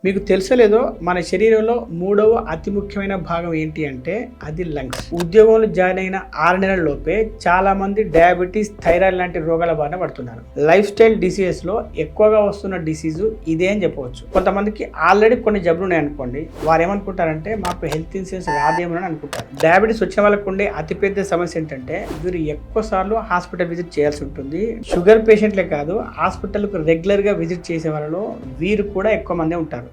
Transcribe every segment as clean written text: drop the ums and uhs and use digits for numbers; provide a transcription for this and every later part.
మీకు తెలుసలేదో మన శరీరంలో మూడవ అతి ముఖ్యమైన భాగం ఏంటి అంటే అది లంగ్స్. ఉద్యోగంలో జాయిన్ అయిన 6 నెలల లోపే చాలా మంది డయాబెటీస్, థైరాయిడ్ లాంటి రోగాల బారిన పడుతున్నారు. లైఫ్ స్టైల్ డిసీజెస్ లో ఎక్కువగా వస్తున్న డిసీజు ఇదే అని చెప్పవచ్చు. కొంతమందికి ఆల్రెడీ కొన్ని జబ్బులు ఉన్నాయనుకోండి, వారు ఏమనుకుంటారంటే మాకు హెల్త్ ఇన్సూరెన్స్ రాదేమో అని అనుకుంటారు. డయాబెటీస్ వచ్చిన వాళ్ళకు ఉండే అతిపెద్ద సమస్య ఏంటంటే వీరు ఎక్కువ సార్లు హాస్పిటల్ విజిట్ చేయాల్సి ఉంటుంది. షుగర్ పేషెంట్లే కాదు, హాస్పిటల్కు రెగ్యులర్ గా విజిట్ చేసే వాళ్ళలో వీరు కూడా ఎక్కువ మంది ఉంటారు.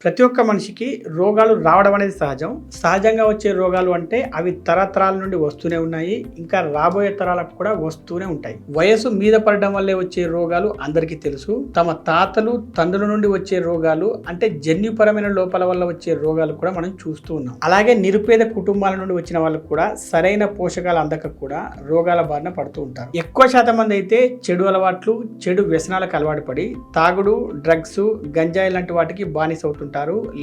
ప్రతి ఒక్క మనిషికి రోగాలు రావడం అనేది సహజంగా వచ్చే రోగాలు అంటే అవి తరతరాల నుండి వస్తూనే ఉన్నాయి, ఇంకా రాబోయే తరాలకు కూడా వస్తూనే ఉంటాయి. వయసు మీద పడడం వల్లే వచ్చే రోగాలు అందరికీ తెలుసు. తమ తాతలు తండ్రుల నుండి వచ్చే రోగాలు అంటే జన్యుపరమైన లోపాల వల్ల వచ్చే రోగాలు కూడా మనం చూస్తూ ఉన్నాం. అలాగే నిరుపేద కుటుంబాల నుండి వచ్చిన వాళ్ళకు కూడా సరైన పోషకాలు అందక కూడా రోగాల బారిన పడుతూ ఉంటారు. ఎక్కువ శాతం మంది అయితే చెడు అలవాట్లు, చెడు వ్యసనాలకు అలవాటు పడి తాగుడు, డ్రగ్స్, గంజాయి లాంటి వాటికి బానిస అవుతుంటారు.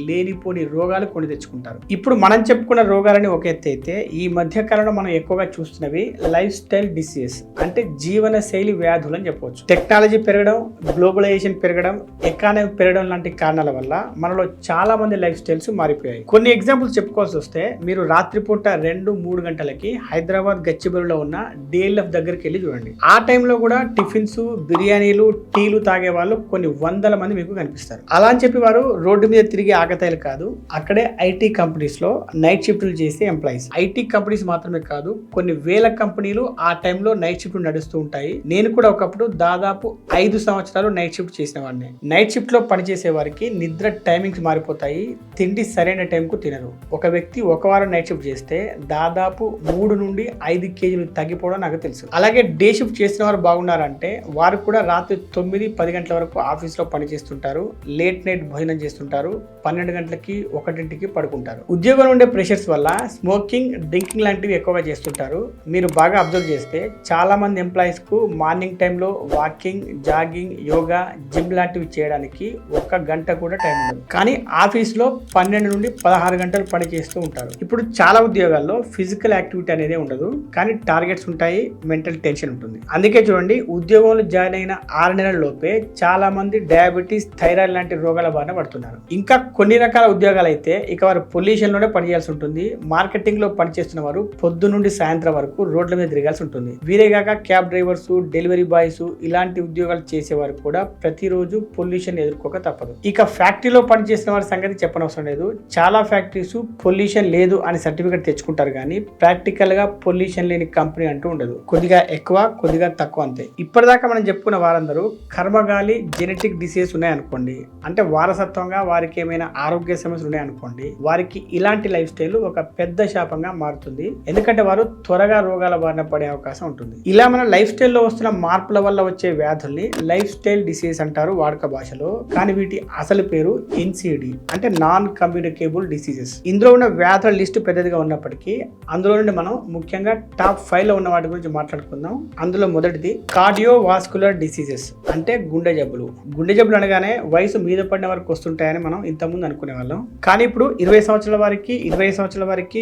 లేనిపోని రోగాలు కొని తెచ్చుకుంటారు. ఇప్పుడు మనం చెప్పుకున్న రోగాలని ఒక ఎత్తు అయితే, ఈ మధ్య కాలంలో మనం ఎక్కువగా చూస్తున్నవి లైఫ్ స్టైల్ డిసీజెస్ అంటే జీవన శైలి వ్యాధులు అని చెప్పవచ్చు. టెక్నాలజీ పెరగడం, గ్లోబలైజేషన్ పెరగడం, ఎకానమీ పెరగడం లాంటి కారణాల వల్ల మనలో చాలా మంది లైఫ్ స్టైల్స్ మారిపోయాయి. కొన్ని ఎగ్జాంపుల్స్ చెప్పుకోవాల్సి వస్తే, మీరు రాత్రిపూట 2-3 గంటలకి హైదరాబాద్ గచ్చిబౌలిలో ఉన్న DLF దగ్గరికి వెళ్ళి చూడండి. ఆ టైంలో కూడా టిఫిన్స్, బిర్యానీలు, టీలు తాగే వాళ్ళు కొన్ని వందల మంది మీకు కనిపిస్తారు. అలా అని చెప్పి వారు రోడ్డు మీద తిరిగే ఆగతాయిలు కాదు, అక్కడే IT కంపెనీస్ లో నైట్ షిఫ్ట్లు చేసే ఎంప్లాయీస్. IT కంపెనీస్ మాత్రమే కాదు, కొన్ని వేల కంపెనీలు ఆ టైంలో నైట్ షిఫ్ట్ నడుస్తూ ఉంటాయి. నేను కూడా ఒకప్పుడు దాదాపు 5 సంవత్సరాలు నైట్ షిఫ్ట్ చేసిన వాడిని. నైట్ షిఫ్ట్ లో పనిచేసే వారికి నిద్ర టైమింగ్స్ మారిపోతాయి, తిండి సరైన టైంకు తినరు. ఒక వ్యక్తి ఒక వారం నైట్ షిఫ్ట్ చేస్తే దాదాపు 3 నుండి 5 కేజీలు తగ్గిపోవడం నాకు తెలుసు. అలాగే డే షిఫ్ట్ చేసిన వారు బాగున్నారంటే వారు కూడా రాత్రి 9-10 గంటల వరకు ఆఫీస్ లో పనిచేస్తుంటారు, లేట్ నైట్ భోజనం చేస్తుంటారు, 12 గంటలకి 1ంటికి పడుకుంటారు. ఉద్యోగంలో ఉండే ప్రెషర్స్ వల్ల స్మోకింగ్, డ్రింకింగ్ లాంటివి ఎక్కువగా చేస్తుంటారు. మీరు బాగా అబ్జర్వ్ చేస్తే చాలా మంది ఎంప్లాయీస్ కు మార్నింగ్ టైంలో వాకింగ్, జాగింగ్, యోగా, జిమ్ లాంటివి చేయడానికి 1 గంట కూడా టైం ఉండదు. కానీ ఆఫీస్ లో 12 నుండి 16 గంటలు పని చేస్తూ ఉంటారు. ఇప్పుడు చాలా ఉద్యోగాల్లో ఫిజికల్ యాక్టివిటీ అనేది ఉండదు, కానీ టార్గెట్స్ ఉంటాయి, మెంటల్ టెన్షన్ ఉంటుంది. అందుకే చూడండి, ఉద్యోగంలో జాయిన్ అయిన 6 నెలల లోపే చాలా మంది డయాబెటీస్, థైరాయిడ్ లాంటి రోగాల బారిన పడుతున్నారు. ఇంకా కొన్ని రకాల ఉద్యోగాలు అయితే ఇక వారు పొల్యూషన్ లోనే పనిచేయాల్సి ఉంటుంది. మార్కెటింగ్ లో పనిచేస్తున్న వారు పొద్దు నుండి సాయంత్రం వరకు రోడ్ల మీద తిరగాల్సి ఉంటుంది. వీరేగాక క్యాబ్ డ్రైవర్స్, డెలివరీ బాయ్స్ ఇలాంటి ఉద్యోగాలు చేసేవారు కూడా ప్రతిరోజు పొల్యూషన్ ఎదుర్కోక తప్పదు. ఇక ఫ్యాక్టరీలో పనిచేసిన వారి సంగతి చెప్పనవసరం లేదు. చాలా ఫ్యాక్టరీస్ పొల్యూషన్ లేదు అని సర్టిఫికేట్ తెచ్చుకుంటారు, కానీ ప్రాక్టికల్ గా పొల్యూషన్ లేని కంపెనీ అంటూ ఉండదు. కొద్దిగా ఎక్కువ, కొద్దిగా తక్కువ అంతే. ఇప్పటిదాకా మనం చెప్పుకున్న వారందరూ కర్మగాలి, జెనెటిక్ డిసీజ్ ఉన్నాయనుకోండి, అంటే వారసత్వంగా వారికి ఏమైనా ఆరోగ్య సమస్యలు ఉన్నాయనుకోండి, వారికి ఇలాంటి లైఫ్ స్టైల్ ఒక పెద్ద శాపంగా మారుతుంది. ఎందుకంటే వారు త్వరగా రోగాల బారిన పడే అవకాశం ఉంటుంది. ఇలా మన లైఫ్ స్టైల్లో వస్తున్న మార్పుల వల్ల వచ్చే వ్యాధుల్ని లైఫ్ స్టైల్ డిసీజ్ అంటారు వాడుక భాషలో. కానీ వీటి అసలు పేరు NCD అంటే నాన్ కమ్యూనికేబుల్ డిసీజెస్. ఇందులో ఉన్న వ్యాధుల లిస్టు పెద్దదిగా ఉన్నప్పటికీ అందులో నుండి మనం ముఖ్యంగా టాప్ 5 లో ఉన్న వాటి గురించి మాట్లాడుకుందాం. అందులో మొదటిది కార్డియోవాస్కులర్ డిసీజెస్ అంటే గుండె జబ్బులు. గుండె జబ్బులు అనగానే వయసు మీద పడిన వరకు వస్తుంటాయని మనం ఇంతకుముందు అనుకునే వాళ్ళం, కానీ ఇప్పుడు 20 సంవత్సరాల వారికి, 20 సంవత్సరాల వారికి,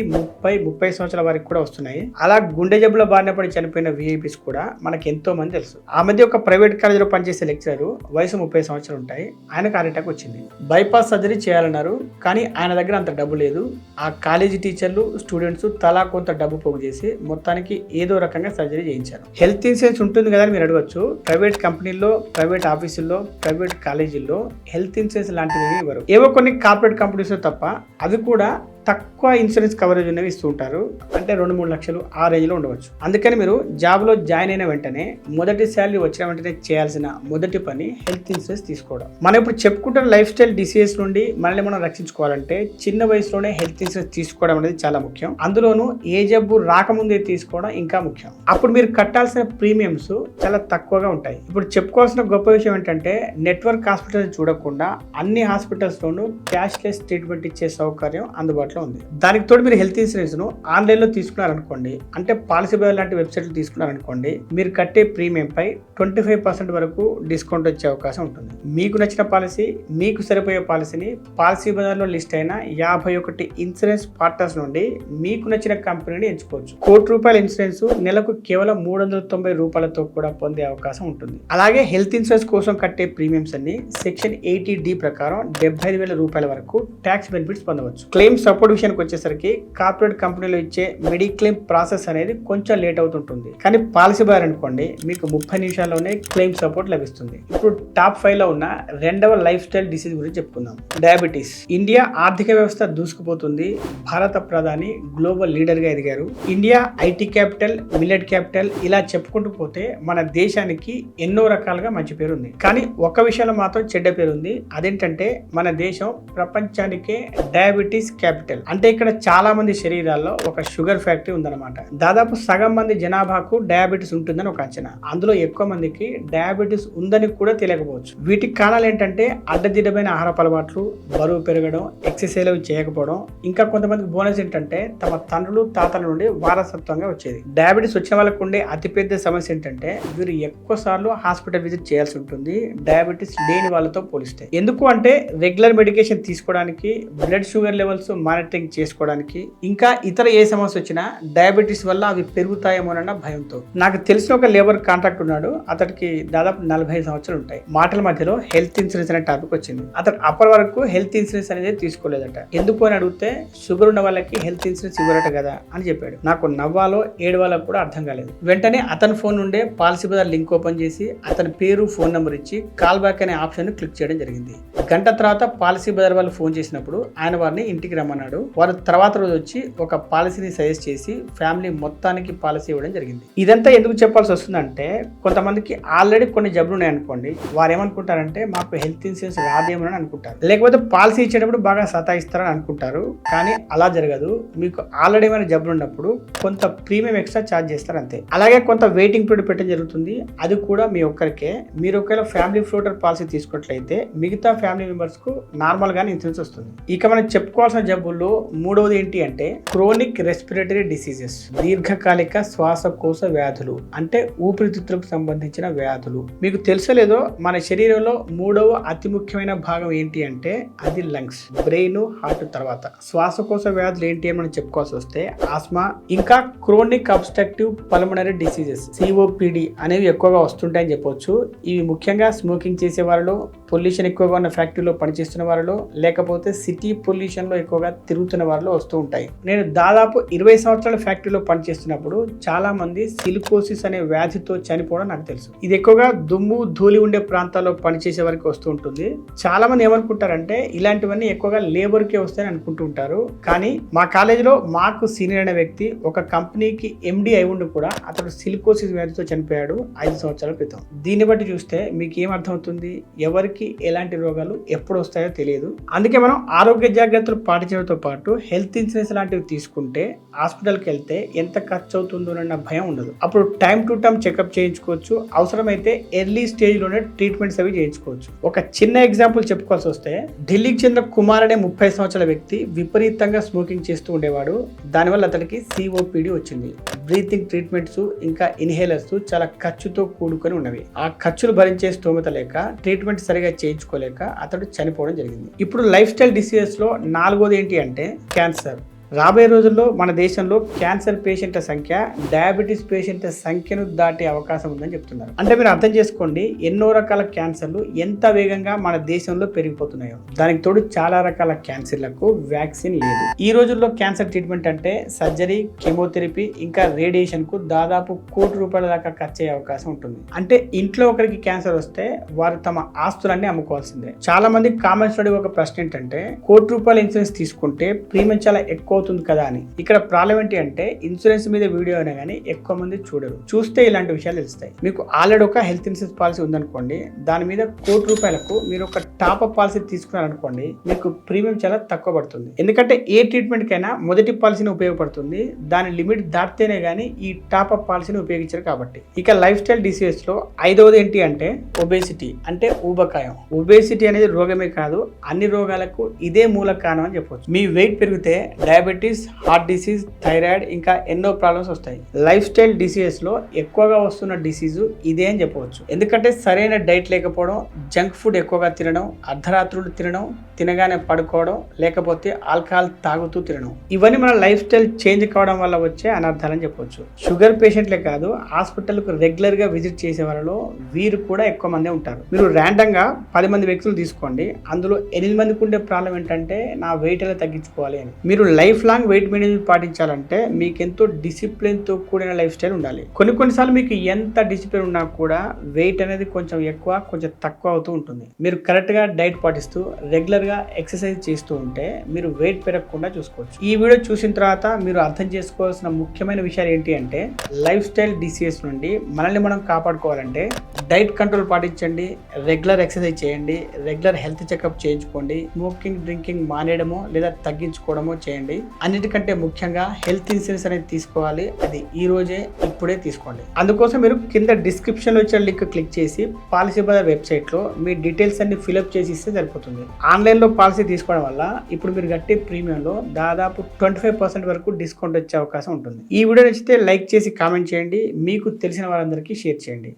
30 సంవత్సరాల వారికి కూడా వస్తున్నాయి. అలా గుండె జబ్బుల బారిన పడి చనిపోయిన VIPs కూడా మనకి ఎంతో మంది తెలుసు. ఆ మధ్య ఒక ప్రైవేట్ కాలేజీలో పనిచేసే లెక్చరర్, వయసు 30 సంవత్సరాలు ఉంటాయి, ఆయనకు హార్ట్ అటాక్ వచ్చింది. బైపాస్ సర్జరీ చేయాలన్నారు, కానీ ఆయన దగ్గర అంత డబ్బు లేదు. ఆ కాలేజీ టీచర్లు, స్టూడెంట్స్ తలా కొంత డబ్బు పోగు చేసి మొత్తానికి ఏదో రకంగా సర్జరీ చేయించారు. హెల్త్ ఇన్సూరెన్స్ ఉంటుంది కదా అని మీరు అడగచ్చు. ప్రైవేట్ కంపెనీల్లో, ప్రైవేట్ ఆఫీసుల్లో, ప్రైవేట్ కాలేజీల్లో హెల్త్ ఇన్సూరెన్స్ లాంటివి ఇవ్వరు. ఏవో కొన్ని కార్పొరేట్ కంపెనీస్ తప్ప అవి కూడా తక్కువ ఇన్సూరెన్స్ కవరేజ్ ఉన్నవి ఇస్తూ ఉంటారు. అంటే 2-3 లక్షలు ఆ రేంజ్లో ఉండవచ్చు. అందుకని మీరు జాబ్లో జాయిన్ అయిన వెంటనే మొదటి శాలరీ వచ్చిన వెంటనే చేయాల్సిన మొదటి పని హెల్త్ ఇన్సూరెన్స్ తీసుకోవడం. మనం ఇప్పుడు చెప్పుకుంటున్న లైఫ్ స్టైల్ డిసీజెస్ నుండి మనల్ని మనం రక్షించుకోవాలంటే చిన్న వయసులోనే హెల్త్ ఇన్సూరెన్స్ తీసుకోవడం అనేది చాలా ముఖ్యం. అందులోనూ ఏ జబ్బు రాకముందే తీసుకోవడం ఇంకా ముఖ్యం. అప్పుడు మీరు కట్టాల్సిన ప్రీమియమ్స్ చాలా తక్కువగా ఉంటాయి. ఇప్పుడు చెప్పుకోవాల్సిన గొప్ప విషయం ఏంటంటే, నెట్వర్క్ హాస్పిటల్స్ చూడకుండా అన్ని హాస్పిటల్స్లోనూ క్యాష్లెస్ ట్రీట్మెంట్ ఇచ్చే సౌకర్యం అందుబాటులో అందుబాటులో ఉంది. దానికి తోడు మీరు హెల్త్ ఇన్సూరెన్స్ ను ఆన్లైన్ లో తీసుకున్నారనుకోండి, అంటే పాలసీ బజార్ లాంటి వెబ్సైట్లు తీసుకున్నారనుకోండి, మీరు కట్టే ప్రీమియం పై 25% వరకు డిస్కౌంట్ వచ్చే అవకాశం ఉంటుంది. మీకు నచ్చిన పాలసీ, మీకు సరిపోయే పాలసీని పాలసీ బజార్ లో లిస్ట్ అయిన 51 ఇన్సూరెన్స్ పార్ట్నర్స్ నుండి మీకు నచ్చిన కంపెనీని ఎంచుకోవచ్చు. ₹1,00,00,000 ఇన్సూరెన్స్ నెలకు కేవలం ₹390 కూడా పొందే అవకాశం ఉంటుంది. అలాగే హెల్త్ ఇన్సూరెన్స్ కోసం కట్టే ప్రీమియమ్స్ అన్ని సెక్షన్ 80D ప్రకారం ₹75,000 వరకు ట్యాక్స్ బెనిఫిట్స్ పొందవచ్చు. క్లెయిమ్ సపోర్ట్ విషయానికి వచ్చేసరికి కార్పొరేట్ కంపెనీలు ఇచ్చే మెడిక్లెయిమ్ ప్రాసెస్ అనేది కొంచెం లేట్ అవుతుంటుంది. కానీ పాలసీ బజార్ అనుకోండి, మీకు 30 నిమిషాల్లోనే క్లెయిమ్ సపోర్ట్ లభిస్తుంది. ఇప్పుడు టాప్ 5 లో ఉన్న రెండవ లైఫ్ స్టైల్ డిసీజ్ గురించి చెప్పుకుందాం. డయాబెటీస్. ఇండియా ఆర్థిక వ్యవస్థ దూసుకుపోతుంది. భారత ప్రధాని గ్లోబల్ లీడర్ గా ఎదిగారు. India IT capital, millet capital, ఇలా చెప్పుకుంటూ పోతే మన దేశానికి ఎన్నో రకాలుగా మంచి పేరు ఉంది. కానీ ఒక్క విషయంలో మాత్రం చెడ్డ పేరు ఉంది. అదేంటంటే మన దేశం ప్రపంచానికే డయాబెటీస్ క్యాపిటల్. అంటే ఇక్కడ చాలా మంది శరీరాల్లో ఒక షుగర్ ఫ్యాక్టరీ ఉందన్నమాట. దాదాపు సగం మంది జనాభాకు డయాబెటీస్ ఉంటుందని ఒక అంచనా. అందులో ఎక్కువ మందికి డయాబెటీస్ ఉందని కూడా తెలియకపోవచ్చు. వీటికి కారణాలు ఏంటంటే అడ్డదిడ్డమైన ఆహారపు అలవాట్లు, బరువు పెరగడం, ఎక్సర్సైజ్ చేయకపోవడం, ఇంకా కొంతమందికి బోనస్ ఏంటంటే తమ తండ్రులు తాతల నుండి వారసత్వంగా వచ్చేది. డయాబెటీస్ వచ్చిన వాళ్ళకు ఉండే అతిపెద్ద సమస్య ఏంటంటే వీరు ఎక్కువ సార్లు హాస్పిటల్ విజిట్ చేయాల్సి ఉంటుంది డయాబెటీస్ లేని వాళ్ళతో పోలిస్తే. ఎందుకు అంటే రెగ్యులర్ మెడికేషన్ తీసుకోవడానికి, బ్లడ్ షుగర్ లెవెల్స్ మానిటరింగ్ చేసుకోవడానికి, ఇంకా ఇతర ఏ సమస్య వచ్చినా డయాబెటీస్ వల్ల అవి పెరుగుతాయేమోనన్న భయంతో. నాకు తెలిసిన ఒక లేబర్ కాంట్రాక్ట్ ఉన్నాడు. అతడికి దాదాపు 45 సంవత్సరాలు ఉంటాయి. మాటల మధ్యలో హెల్త్ ఇన్సూరెన్స్ అనే టాపిక్ వచ్చింది. అతడు అప్పటి వరకు హెల్త్ ఇన్సూరెన్స్ అనేది తీసుకోలేదట. ఎందుకు అని అడిగితే షుగర్ ఉన్న వాళ్ళకి హెల్త్ ఇన్సూరెన్స్ ఇవ్వరట కదా అని చెప్పాడు. నాకు నవ్వాలో ఏడవాలో కూడా అర్థం కాలేదు. వెంటనే అతని ఫోన్ నుండే పాలసీ బజార్ లింక్ ఓపెన్ చేసి అతని పేరు, ఫోన్ నెంబర్ ఇచ్చి కాల్ బ్యాక్ అనే ఆప్షన్ క్లిక్ చేయడం జరిగింది. గంట తర్వాత పాలసీ బజార్ వాళ్ళు ఫోన్ చేసినప్పుడు ఆయన వారిని ఇంటికి రమ్మన్నాడు. వారు తర్వాత రోజు వచ్చి ఒక పాలసీని సజెస్ట్ చేసి ఫ్యామిలీ మొత్తానికి పాలసీ ఇవ్వడం జరిగింది. ఇదంతా ఎందుకు చెప్పాల్సి వస్తుందంటే కొంతమందికి ఆల్రెడీ కొన్ని జబ్బులు ఉన్నాయి అనుకోండి, వారు ఏమనుకుంటారంటే మాకు హెల్త్ ఇన్సూరెన్స్ రాదేమని అనుకుంటారు. లేకపోతే పాలసీ ఇచ్చేటప్పుడు బాగా సతాయిస్తారని అనుకుంటారు. కానీ అలా జరగదు. మీకు ఆల్రెడీ ఏమైనా జబ్బులు ఉన్నప్పుడు కొంత ప్రీమియం ఎక్స్ట్రా ఛార్జ్ చేస్తారు అంతే. అలాగే కొంత వెయిటింగ్ పీరియడ్ పెట్టడం జరుగుతుంది. అది కూడా మీ ఒక్కరికే. మీరు ఒకవేళ ఫ్యామిలీ ఫ్లోటర్ పాలసీ తీసుకున్నట్లయితే మిగతా ఫ్యామిలీ మెంబర్స్ కు నార్మల్ గానే ఇన్సూరెన్స్ వస్తుంది. ఇక మనం చెప్పుకోవాల్సిన జబ్బుల్లో మూడవది ఏంటి అంటే క్రోనిక్ రెస్పిరేటరీ డిసీజెస్, దీర్ఘకాలిక శ్వాసకోశ వ్యాధులు, అంటే ఊపిరితిత్తులకు సంబంధించిన వ్యాధులు. మీకు తెలుసలేదో మన శరీరంలో మూడవ అతి ముఖ్యమైన భాగం ఏంటి అంటే అది లంగ్స్. బ్రెయిన్, హార్ట్ తర్వాత శ్వాసకోశ వ్యాధులు ఏంటి అని మనం చెప్పుకోవాల్సి వస్తే ఆస్మా, ఇంకా chronic obstructive pulmonary diseases COPD అనేవి ఎక్కువగా వస్తుంటాయని చెప్పొచ్చు. ఇవి ముఖ్యంగా స్మోకింగ్ చేసే వాళ్ళలో, పొల్యూషన్ ఎక్కువగా ఉన్న ఫ్యాక్టరీలో పనిచేస్తున్న వాళ్ళలో, లేకపోతే సిటీ పొల్యూషన్ లో ఎక్కువగా తిరుగుతున్న వాళ్ళలో వస్తూ ఉంటాయి. నేను దాదాపు 20 సంవత్సరాల ఫ్యాక్టరీలో పనిచేస్తున్నప్పుడు చాలా మంది సిలికోసిస్ అనే వ్యాధితో చనిపోవడం నాకు తెలుసు. ఇది ఎక్కువగా దుమ్ము, ధూళి ఉండే ప్రాంతాల్లో పనిచేసే వరకు వస్తూ ఉంటుంది. చాలా మంది ఏమనుకుంటారంటే ఇలాంటివన్నీ ఎక్కువగా లేబర్ కే వస్తాయని అనుకుంటూ ఉంటారు. కానీ మా కాలేజీలో మాకు సీనియర్ అయిన వ్యక్తి ఒక కంపెనీకి MD అయి ఉండి కూడా అతడు సిలికోసిస్ వ్యాధితో చనిపోయాడు 5 సంవత్సరాల క్రితం. దీన్ని బట్టి చూస్తే మీకు ఏం అర్థమవుతుంది, ఎవరికి ఎలాంటి రోగాలు ఎప్పుడు వస్తాయో తెలియదు. అందుకే మనం ఆరోగ్య జాగ్రత్తలు పాటించడంతో పాటు హెల్త్ ఇన్సూరెన్స్ లాంటివి తీసుకుంటే హాస్పిటల్కి వెళ్తే ఎంత ఖర్చు అవుతుందోనన్న భయం ఉండదు. అప్పుడు టైం టు టైం చెకప్ చేయించుకోవచ్చు. అవసరమైతే ఎర్లీ స్టేజ్ లోనే ట్రీట్మెంట్స్ అవి చేయించుకోవచ్చు. ఒక చిన్న ఎగ్జాంపుల్ చెప్పుకోవాల్సి వస్తే ఢిల్లీకి చెందిన కుమార్ అనే 30 సంవత్సరాల వ్యక్తి విపరీతంగా స్మోకింగ్ చేస్తూ ఉండేవాడు. దానివల్ల అతనికి COPD వచ్చింది. బ్రీతింగ్ ట్రీట్మెంట్స్ ఇంకా ఇన్హేలర్స్ చాలా ఖర్చుతో కూడుకొని ఉన్నవి. ఆ ఖర్చులు భరించే స్తోమత లేక ట్రీట్మెంట్ సరిగా చేయించుకోలేక అతడు చనిపోవడం జరిగింది. ఇప్పుడు లైఫ్ స్టైల్ డిసీజెస్ లో 4వది ఏంటి అంటే క్యాన్సర్. రాబోయే రోజుల్లో మన దేశంలో క్యాన్సర్ పేషెంట్ల సంఖ్య డయాబెటీస్ పేషెంట్ల సంఖ్యను దాటే అవకాశం ఉందని చెప్తున్నారు. అంటే మీరు అర్థం చేసుకోండి ఎన్నో రకాల క్యాన్సర్లు ఎంత వేగంగా మన దేశంలో పెరిగిపోతున్నాయో. దానికి తోడు చాలా రకాల క్యాన్సర్లకు వ్యాక్సిన్ లేదు. ఈ రోజుల్లో క్యాన్సర్ ట్రీట్మెంట్ అంటే సర్జరీ, కెమోథెరపీ ఇంకా రేడియేషన్ కు దాదాపు ₹1,00,00,000 దాకా ఖర్చు అయ్యే అవకాశం ఉంటుంది. అంటే ఇంట్లో ఒకరికి క్యాన్సర్ వస్తే వారు తమ ఆస్తులన్నీ అమ్ముకోవాల్సిందే. చాలా మంది కామెంట్స్ లో ఒక ప్రశ్న ఏంటంటే ₹1,00,00,000 ఇన్సూరెన్స్ తీసుకుంటే ప్రీమియం చాలా ఎక్కువ అవుతుంది కదా అని. ఇక్కడ ప్రాబ్లం ఏంటి అంటే ఇన్సూరెన్స్ మీద వీడియో అయినా కానీ ఎక్కువ మంది చూడరు. చూస్తే ఇలాంటి విషయాలు తెలుస్తాయి. మీకు ఆల్రెడీ ఒక హెల్త్ ఇన్సూరెన్స్ పాలసీ ఉందనుకోండి, దాని మీద ₹1,00,00,000 మీరు ఒక టాప్అప్ పాలసీ తీసుకున్నారనుకోండి, మీకు ప్రీమియం చాలా తక్కువ పడుతుంది. ఎందుకంటే ఏ ట్రీట్మెంట్ కైనా మొదటి పాలసీని ఉపయోగపడుతుంది. దాని లిమిట్ దాటితేనే కానీ ఈ టాప్అప్ పాలసీని ఉపయోగించారు కాబట్టి. ఇక లైఫ్ స్టైల్ డిసీజెస్ లో 5వది ఏంటి అంటే ఒబేసిటీ, అంటే ఊబకాయం. ఒబేసిటీ అనేది రోగమే కాదు, అన్ని రోగాలకు ఇదే మూల కారణం అని చెప్పవచ్చు. మీ వెయిట్ పెరిగితే డయాబెటీస్, హార్ట్ డిసీజ్, థైరాయిడ్ ఇంకా ఎన్నో ప్రాబ్లమ్స్ వస్తాయి. లైఫ్ స్టైల్ డిసీజెస్ లో ఎక్కువగా వస్తున్న డిసీజు ఇదే అని చెప్పవచ్చు. ఎందుకంటే సరైన డైట్ లేకపోవడం, జంక్ ఫుడ్ ఎక్కువగా తినడం, అర్ధరాత్రులు తినడం, తినగానే పడుకోవడం, లేకపోతే ఆల్కహాల్ తాగుతూ తినడం, ఇవన్నీ మన లైఫ్ స్టైల్ చేంజ్ కావడం వల్ల వచ్చే అనర్థాలని చెప్పవచ్చు. షుగర్ పేషెంట్లే కాదు, హాస్పిటల్కు రెగ్యులర్ గా విజిట్ చేసే వాళ్ళలో వీరు కూడా ఎక్కువ మంది ఉంటారు. మీరు ర్యాండమ్ గా 10 మంది వ్యక్తులు తీసుకోండి, అందులో 8 మందికి ఉండే ప్రాబ్లం ఏంటంటే నా వెయిట్ ఎలా తగ్గించుకోవాలి అని. మీరు లైఫ్ లాంగ్ వెయిట్ మేనేజ్మెంట్ పాటించాలంటే మీకెంతో డిసిప్లిన్ తో కూడిన లైఫ్ స్టైల్ ఉండాలి. కొన్నిసార్లు మీకు ఎంత డిసిప్లిన్ ఉన్నా కూడా వెయిట్ అనేది కొంచెం ఎక్కువ కొంచెం తక్కువ అవుతూ ఉంటుంది. మీరు కరెక్ట్ గా డైట్ పాటిస్తూ రెగ్యులర్ గా ఎక్సర్సైజ్ చేస్తూ ఉంటే మీరు వెయిట్ పెరగకుండా చూసుకోవచ్చు. ఈ వీడియో చూసిన తర్వాత మీరు అర్థం చేసుకోవాల్సిన ముఖ్యమైన విషయాలు ఏంటి అంటే లైఫ్ స్టైల్ డిసీజెస్ నుండి మనల్ని మనం కాపాడుకోవాలంటే డైట్ కంట్రోల్ పాటించండి, రెగ్యులర్ ఎక్సర్సైజ్ చేయండి, రెగ్యులర్ హెల్త్ చెకప్ చేయించుకోండి, స్మోకింగ్ డ్రింకింగ్ మానేయడమో లేదా తగ్గించుకోవడమో చేయండి. అన్నిటికంటే ముఖ్యంగా హెల్త్ ఇన్సూరెన్స్ అనేది తీసుకోవాలి. అది ఈ రోజే ఇప్పుడే తీసుకోండి. అందుకోసం మీరు కింద డిస్క్రిప్షన్ లో ఇచ్చిన లింక్ క్లిక్ చేసి పాలసీ బజార్ వెబ్సైట్ లో మీ డీటెయిల్స్ అన్ని ఫిల్అప్ చేసి ఇస్తే సరిపోతుంది. ఆన్లైన్ లో పాలసీ తీసుకోవడం వల్ల ఇప్పుడు మీరు కట్టే ప్రీమియం లో దాదాపు 25% వరకు డిస్కౌంట్ వచ్చే అవకాశం ఉంటుంది. ఈ వీడియో నచ్చితే లైక్ చేసి కామెంట్ చేయండి, మీకు తెలిసిన వారందరికీ షేర్ చేయండి.